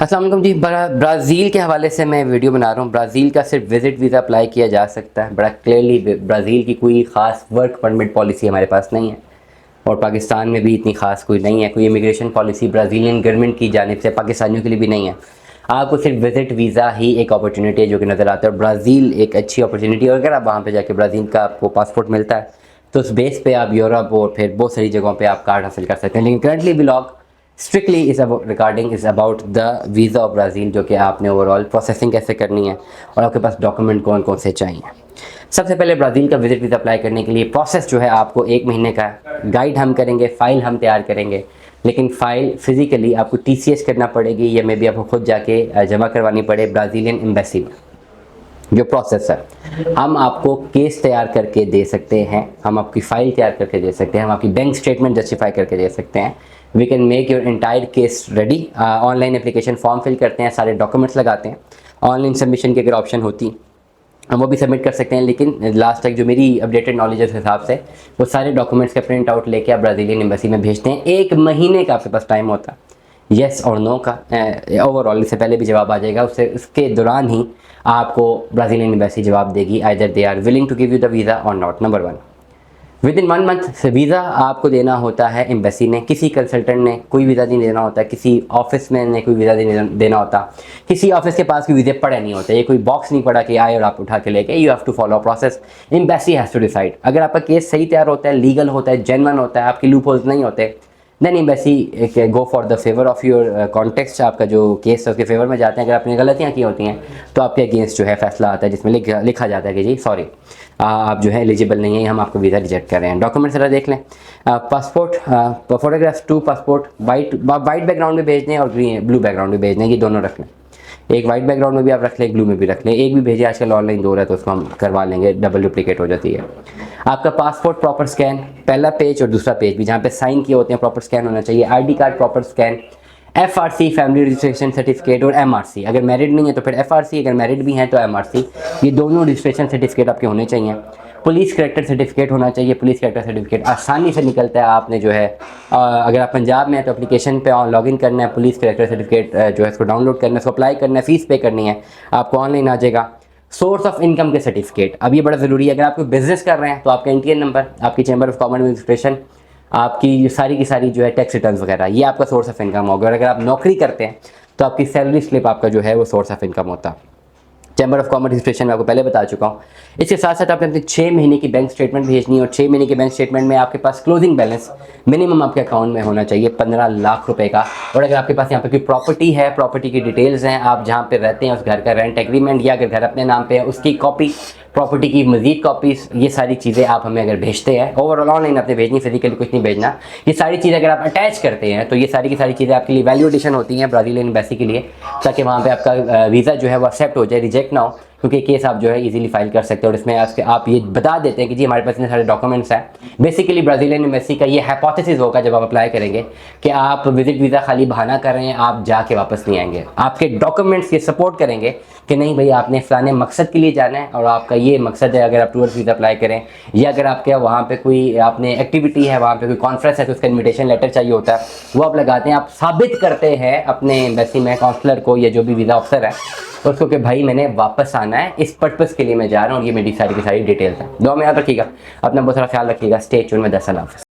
अस्सलाम वालेकुम जी। ब्राज़ील के हवाले से मैं वीडियो बना रहा हूँ। ब्राज़ील का सिर्फ विज़िट वीज़ा अप्लाई किया जा सकता है। बड़ा क्लियरली ब्राज़ील की कोई ख़ास वर्क परमिट पॉलिसी हमारे पास नहीं है, और पाकिस्तान में भी इतनी ख़ास कोई नहीं है। कोई इमिग्रेशन पॉलिसी ब्राज़ीलियन गवर्नमेंट की जानिब से पाकिस्तानियों के लिए भी नहीं है। आपको सिर्फ विज़िट वीज़ा ही एक अपॉर्चुनिटी है जो कि नज़र आता है, और ब्राज़ील एक अच्छी अपॉर्चुनिटी है। और अगर आप वहाँ पर जाके ब्राज़ील का आपको पासपोर्ट मिलता है तो उस बेस पे आप यूरोप और फिर बहुत सारी जगहों पे आप कार्ड हासिल कर सकते हैं। लेकिन currently blog strictly is about the visa of Brazil, जो कि आपने ओवरऑल प्रोसेसिंग कैसे करनी है और आपके पास डॉक्यूमेंट कौन कौन से चाहिए। सबसे पहले ब्राज़ील का विज़िट वीज़ा अप्लाई करने के लिए प्रोसेस जो है आपको 1 महीने का गाइड हम करेंगे, फ़ाइल हम तैयार करेंगे। लेकिन फ़ाइल फ़िज़िकली आपको TCS करना पड़ेगी, या मे बी आपको खुद जाके जमा करवानी पड़े ब्राज़ीलियन एम्बेसी में। जो प्रोसेस है, हम आपको केस तैयार करके दे सकते हैं, हम आपकी फ़ाइल तैयार करके दे सकते हैं, हम आपकी बैंक स्टेटमेंट जस्टिफाई करके दे सकते हैं। We can make your entire case ready. Online application form fill करते हैं, सारे डॉक्यूमेंट्स लगाते हैं। ऑनलाइन सबमिशन की अगर ऑप्शन होती हम वो भी सबमिट कर सकते हैं, लेकिन लास्ट तक जो मेरी अपडेटेड नॉलेज है उस हिसाब से वो सारे डॉक्यूमेंट्स का प्रिंट आउट लेके आप ब्राज़ीलियन एम्बेसी में भेजते हैं। 1 महीने का आपके पास टाइम होता है येस और नो का। ओवरऑल इससे पहले भी जवाब आ जाएगा, उसके दौरान ही आपको ब्राज़ीलियन एम्बेसी जवाब देगी either they are willing to give you the visa और not. Number 1, within 1 month से वीज़ा आपको देना होता है एम्बेसी ने। किसी कंसल्टेंट ने कोई वीज़ा नहीं देना होता, किसी ऑफिस में ने कोई वीज़ा नहीं देना होता, किसी ऑफिस के पास कोई वीज़े पड़े नहीं होते। ये कोई बॉक्स नहीं पड़ा कि आए और आप उठा के लेके। You have to follow process, embassy has to decide. अगर आपका केस सही तैयार होता है, लीगल होता है, जेन्युइन होता है, आपके लूप होल्स नहीं होते, then embassy go for the favour of your context. आपका जो केस है उसके फेवर में जाते हैं। अगर आपने गलतियाँ की होती हैं तो आपके अगेंस्ट जो है फैसला आता है, जिसमें लिखा जाता है कि जी सॉरी, आप जो है एलिजिबल नहीं है, हम आपको वीज़ा रिजेक्ट कर रहे हैं। डॉक्यूमेंट ज़रा देख लें। Passport, photographs 2 passport, white background में भेजने और ब्लू बैकग्राउंड में भेजने, ये दोनों रख लें। एक वाइट बैकग्राउंड में भी आप रख लें, एक ब्लू में भी रख लें। एक भी भेजिए, आजकल ऑनलाइन 2 है तो उसको हम करवा लेंगे, डबल डुप्लीकेट हो जाती है। आपका पासपोर्ट प्रॉपर स्कैन, पहला पेज और दूसरा पेज भी जहाँ पे साइन किए होते हैं प्रॉपर स्कैन होना चाहिए। ID card proper scan, FRC family registration certificate और MRC। अगर मैरिड नहीं है तो फिर FRC, अगर मैरिड भी हैं तो MRC। ये दोनों रजिस्ट्रेशन सर्टिफिकेट आपके होने चाहिए। पुलिस कैरेक्टर सर्टिफिकेट होना चाहिए। पुलिस कैरेक्टर सर्टिफिकेट आसानी से निकलता है। आपने जो है अगर आप पंजाब में हैं तो एप्लीकेशन पे लॉगिन करना है, पुलिस कैरेक्टर सर्टिफिकेट जो है इसको डाउनलोड करना है, इसको अप्लाई करना है, फ़ीस पे करनी है, आपको ऑनलाइन आ जाएगा। सोर्स ऑफ इनकम के सर्टिफिकेट, अब ये बड़ा ज़रूरी है। अगर आप कोई बिज़नेस कर रहे हैं तो आपका NTN नंबर, आपकी चैम्बर ऑफ कॉमर्स रजिस्ट्रेशन, आपकी सारी की सारी जो है टैक्स रिटर्न्स वगैरह, ये आपका सोर्स ऑफ इनकम होगा। और अगर आप नौकरी करते हैं तो आपकी सैलरी स्लिप आपका जो है वो सोर्स ऑफ इनकम होता है। चैम्बर ऑफ कॉमर्स रजिस्ट्रेशन मैं आपको पहले बता चुका हूँ। इसके साथ साथ आपने अपनी 6 महीने की बैंक स्टेटमेंट भेजनी है, और 6 महीने के बैंक स्टेटमेंट में आपके पास क्लोजिंग बैलेंस मिनिमम आपके अकाउंट में होना चाहिए 15 लाख रुपए का। और अगर आपके पास यहाँ पे कोई प्रॉपर्टी है, प्रॉपर्टी की डिटेल्स हैं, आप जहाँ पे रहते हैं उस घर का रेंट एग्रीमेंट, या अगर घर अपने नाम पे है उसकी कॉपी, प्रॉपर्टी की मजीद कॉपीज़, ये सारी चीज़ें आप हमें अगर भेजते हैं, ओवरऑल ऑनलाइन आपने भेजनी, फिजिकली कुछ नहीं भेजना। ये सारी चीज़ें अगर आप अटैच करते हैं तो ये सारी की सारी चीज़ें आपके लिए वैल्यू एडिशन होती हैं ब्राज़ीलियन एम्बेसी के लिए, ताकि वहाँ पे आपका वीज़ा जो है वो एक्सेप्ट हो जाए, रिजेक्ट ना हो। क्योंकि केस आप जो है इजीली फाइल कर सकते हैं, और इसमें आप ये बता देते हैं कि जी हमारे पास इतने सारे डॉक्यूमेंट्स हैं। बेसिकली ब्राज़ीलियन एम्बेसी का ये हाइपोथेसिस होगा जब आप अप्लाई करेंगे कि आप विजिट वीज़ा खाली बहाना कर रहे हैं, आप जाके वापस नहीं आएंगे। आपके डॉक्यूमेंट्स ये सपोर्ट करेंगे कि नहीं भाई आपने फलाने मकसद के लिए जाना है और आपका ये मकसद है। अगर आप टूरिस्ट वीज़ा अप्लाई करें, या अगर आपके वहाँ पे कोई आपने एक्टिविटी है, वहाँ पे कोई कॉन्फ्रेंस है तो उसका इन्विटेशन लेटर चाहिए होता है, वो आप लगाते हैं। आप साबित करते हैं अपने एम्बेसी में काउंसलर को या जो भी वीज़ा ऑफिसर है उसको कि भाई मैंने वापस आना है, इस पर्पज़ के लिए मैं जा रहा हूँ, और ये मेरी सारी की सारी डिटेल्स हैं। दुआ में याद रखिएगा, अपना बहुत सारा ख्याल रखिएगा। स्टे ट्यून में 10 अल्लाह हाफ़िज़।